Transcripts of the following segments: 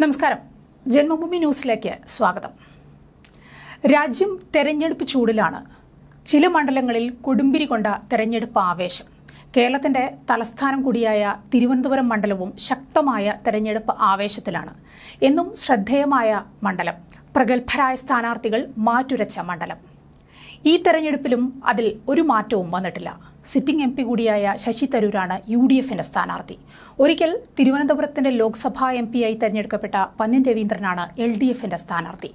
നമസ്കാരം. ജന്മഭൂമി ന്യൂസിലേക്ക് സ്വാഗതം. രാജ്യം തെരഞ്ഞെടുപ്പ് ചൂടിലാണ്. ചില മണ്ഡലങ്ങളിൽ കൊടുമ്പിരി കൊണ്ട തെരഞ്ഞെടുപ്പ് ആവേശം. കേരളത്തിന്റെ തലസ്ഥാനം കൂടിയായ തിരുവനന്തപുരം മണ്ഡലവും ശക്തമായ തെരഞ്ഞെടുപ്പ് ആവേശത്തിലാണ്. എന്നും ശ്രദ്ധേയമായ മണ്ഡലം, പ്രഗത്ഭരായ സ്ഥാനാർത്ഥികൾ മാറ്റുരച്ച മണ്ഡലം. ഈ തെരഞ്ഞെടുപ്പിലും അതിൽ ഒരു മാറ്റവും വന്നിട്ടില്ല. സിറ്റിംഗ് MP കൂടിയായ ശശി തരൂരാണ് UDFന്റെ സ്ഥാനാർത്ഥി. ഒരിക്കൽ തിരുവനന്തപുരത്തിന്റെ ലോക്സഭാ MP-ആയി തെരഞ്ഞെടുക്കപ്പെട്ട പന്ന്യൻ രവീന്ദ്രനാണ് LDFന്റെ സ്ഥാനാർത്ഥി.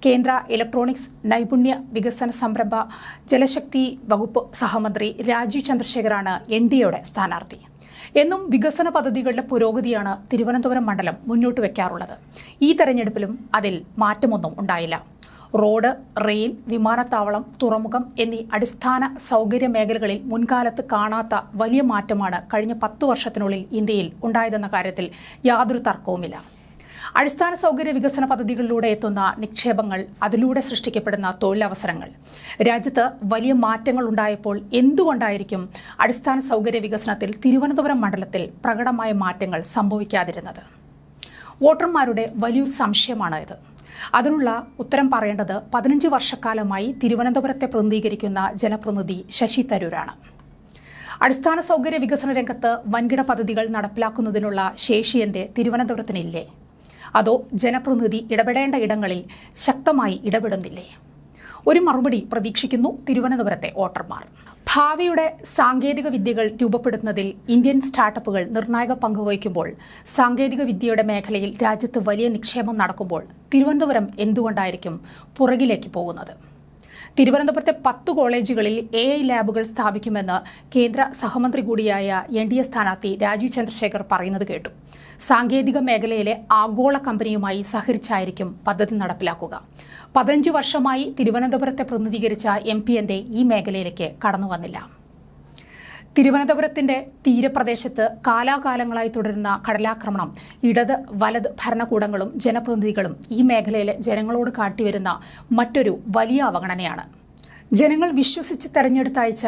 കേന്ദ്ര ഇലക്ട്രോണിക്സ് നൈപുണ്യ വികസന സംരംഭ ജലശക്തി വകുപ്പ് സഹമന്ത്രി രാജീവ് ചന്ദ്രശേഖറാണ് NDAയുടെ സ്ഥാനാർത്ഥി. എന്നും വികസന പദ്ധതികളുടെ പുരോഗതിയാണ് തിരുവനന്തപുരം മണ്ഡലം മുന്നോട്ട് വയ്ക്കാറുള്ളത്. ഈ തെരഞ്ഞെടുപ്പിലും അതിൽ മാറ്റമൊന്നും ഉണ്ടായില്ല. റോഡ്, റെയിൽ, വിമാനത്താവളം, തുറമുഖം എന്നീ അടിസ്ഥാന സൗകര്യ മേഖലകളിൽ മുൻകാലത്ത് കാണാത്ത വലിയ മാറ്റമാണ് കഴിഞ്ഞ 10 വർഷത്തിനുള്ളിൽ ഇന്ത്യയിൽ ഉണ്ടായതെന്ന കാര്യത്തിൽ യാതൊരു തർക്കവുമില്ല. അടിസ്ഥാന സൗകര്യ വികസന പദ്ധതികളിലൂടെ എത്തുന്ന നിക്ഷേപങ്ങൾ, അതിലൂടെ സൃഷ്ടിക്കപ്പെടുന്ന തൊഴിലവസരങ്ങൾ, രാജ്യത്ത് വലിയ മാറ്റങ്ങൾ ഉണ്ടായപ്പോൾ എന്തുകൊണ്ടായിരിക്കും അടിസ്ഥാന സൗകര്യ വികസനത്തിൽ തിരുവനന്തപുരം മണ്ഡലത്തിൽ പ്രകടമായ മാറ്റങ്ങൾ സംഭവിക്കാതിരുന്നത്? വോട്ടർമാരുടെ വലിയൊരു സംശയമാണ് ഇത്. അതിനുള്ള ഉത്തരം പറയേണ്ടത് 15 വർഷക്കാലമായി തിരുവനന്തപുരത്തെ പ്രതിനിധീകരിക്കുന്ന ജനപ്രതിനിധി ശശി തരൂരാണ്. അടിസ്ഥാന സൗകര്യ വികസന രംഗത്ത് വൻകിട പദ്ധതികൾ നടപ്പിലാക്കുന്നതിനുള്ള ശേഷി എന്തേ തിരുവനന്തപുരത്തിനില്ലേ? അതോ ജനപ്രതിനിധി ഇടപെടേണ്ട ഇടങ്ങളിൽ ശക്തമായി ഇടപെടുന്നില്ലേ? ഒരു മറുപടി പ്രതീക്ഷിക്കുന്നു തിരുവനന്തപുരത്തെ വോട്ടർമാർ. ഭാവിയുടെ സാങ്കേതിക വിദ്യകൾ രൂപപ്പെടുത്തുന്നതിൽ ഇന്ത്യൻ സ്റ്റാർട്ടപ്പുകൾ നിർണായക പങ്കുവഹിക്കുമ്പോൾ, സാങ്കേതിക വിദ്യയുടെ മേഖലയിൽ രാജ്യത്ത് വലിയ നിക്ഷേപം നടക്കുമ്പോൾ തിരുവനന്തപുരം എന്തുകൊണ്ടായിരിക്കും പുറകിലേക്ക് പോകുന്നത്? തിരുവനന്തപുരത്തെ 10 കോളേജുകളിൽ AI ലാബുകൾ സ്ഥാപിക്കുമെന്ന് കേന്ദ്ര സഹമന്ത്രി കൂടിയായ NDA സ്ഥാനാർത്ഥി രാജീവ് ചന്ദ്രശേഖർ പറയുന്നത് കേട്ടു. സാങ്കേതിക മേഖലയിലെ ആഗോള കമ്പനിയുമായി സഹകരിച്ചായിരിക്കും പദ്ധതി നടപ്പിലാക്കുക. 15 വർഷമായി തിരുവനന്തപുരത്തെ പ്രതിനിധീകരിച്ച MP എന്തേ ഈ മേഖലയിലേക്ക് കടന്നു വന്നില്ല? തിരുവനന്തപുരത്തിന്റെ തീരപ്രദേശത്ത് കാലാകാലങ്ങളായി തുടരുന്ന കടലാക്രമണം ഇടത് വലത് ഭരണകൂടങ്ങളും ജനപ്രതിനിധികളും ഈ മേഖലയിലെ ജനങ്ങളോട് കാട്ടിവരുന്ന മറ്റൊരു വലിയ അവഗണനയാണ്. ജനങ്ങൾ വിശ്വസിച്ച് തെരഞ്ഞെടുത്തയച്ച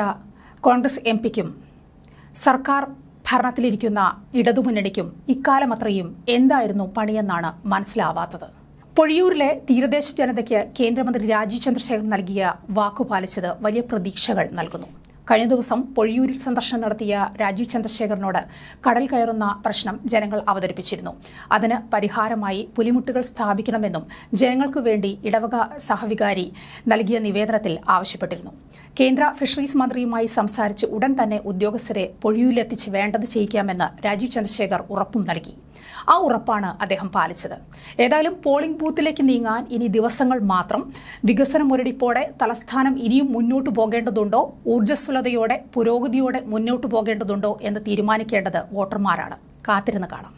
കോൺഗ്രസ് MPക്കും സർക്കാർ ഭരണത്തിലിരിക്കുന്ന ഇടതുമുന്നണിക്കും ഇക്കാലമത്രയും എന്തായിരുന്നു പണിയെന്നാണ് മനസ്സിലാവാത്തത്. പൊഴിയൂരിലെ തീരദേശ ജനതയ്ക്ക് കേന്ദ്രമന്ത്രി രാജീവ് ചന്ദ്രശേഖർ നൽകിയ വാക്കുപാലിച്ചത് വലിയ പ്രതീക്ഷകൾ നൽകുന്നു. കഴിഞ്ഞ ദിവസം പൊഴിയൂരിൽ സന്ദർശനം നടത്തിയ രാജീവ് ചന്ദ്രശേഖറിനോട് കടൽ കയറുന്ന പ്രശ്നം ജനങ്ങൾ അവതരിപ്പിച്ചിരുന്നു. അതിന് പരിഹാരമായി പുലിമുട്ടുകൾ സ്ഥാപിക്കണമെന്നും ജനങ്ങൾക്ക് വേണ്ടി ഇടവക സഹവികാരി നൽകിയ നിവേദനത്തിൽ ആവശ്യപ്പെട്ടിരുന്നു. കേന്ദ്ര ഫിഷറീസ് മന്ത്രിയുമായി സംസാരിച്ച് ഉടൻ തന്നെ ഉദ്യോഗസ്ഥരെ പൊഴിയൂരിലെത്തിച്ച് വേണ്ടത് ചെയ്യിക്കാമെന്ന് രാജീവ് ചന്ദ്രശേഖർ ഉറപ്പും നൽകി. ആ ഉറപ്പാണ് അദ്ദേഹം പാലിച്ചത്. ഏതായാലും പോളിംഗ് ബൂത്തിലേക്ക് നീങ്ങാൻ ഇനി ദിവസങ്ങൾ മാത്രം. വികസന മുരടിപ്പോടെ തലസ്ഥാനം ഇനിയും മുന്നോട്ടു പോകേണ്ടതുണ്ടോ, ഊർജ്ജസ്വലതയോടെ പുരോഗതിയോടെ മുന്നോട്ടു പോകേണ്ടതുണ്ടോ എന്ന് തീരുമാനിക്കേണ്ടത് വോട്ടർമാരാണ്. കാത്തിരുന്ന് കാണാം.